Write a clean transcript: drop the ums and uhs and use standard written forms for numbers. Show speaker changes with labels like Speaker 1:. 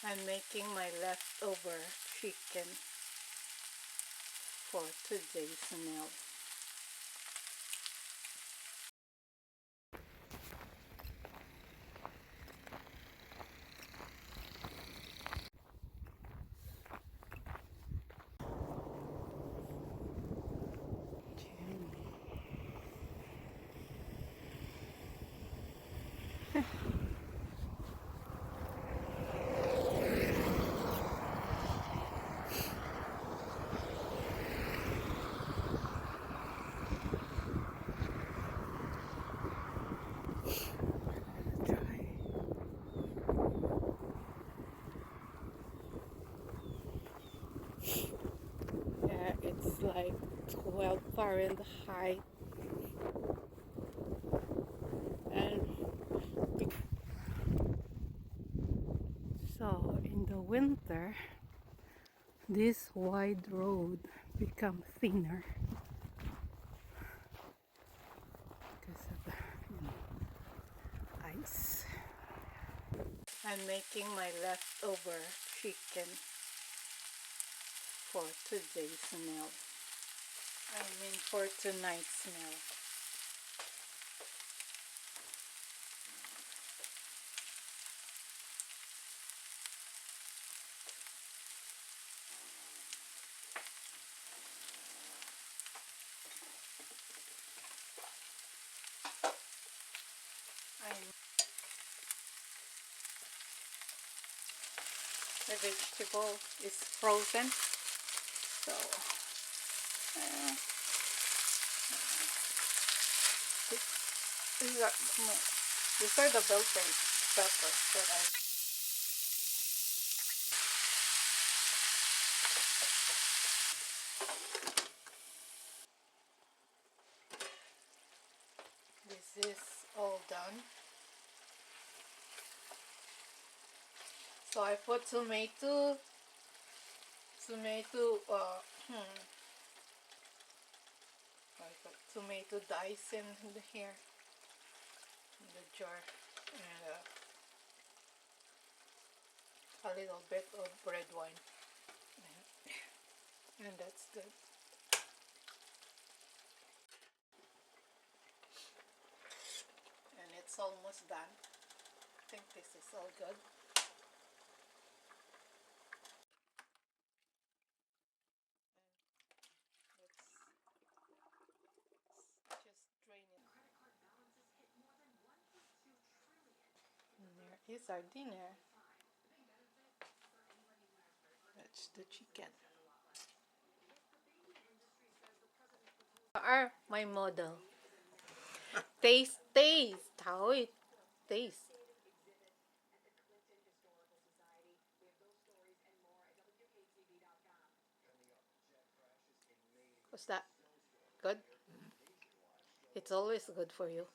Speaker 1: I'm making my leftover chicken for today's meal. Yeah, it's like 12 Fahrenheit, and so in the winter this wide road become thinner because of the ice. I'm making my leftover chicken for today's meal. I mean for tonight's meal. The vegetable is frozen, so uh, these are the bell peppers that I. This is all done. So I put tomato, I put tomato dice in here, in the jar, and a little bit of red wine, and that's good. And it's almost done. I think this is all good. Let's just drain it. And there is our dinner. That's the chicken. Are my model. Taste, taste. How it tastes. What's that? Good? It's always good for you.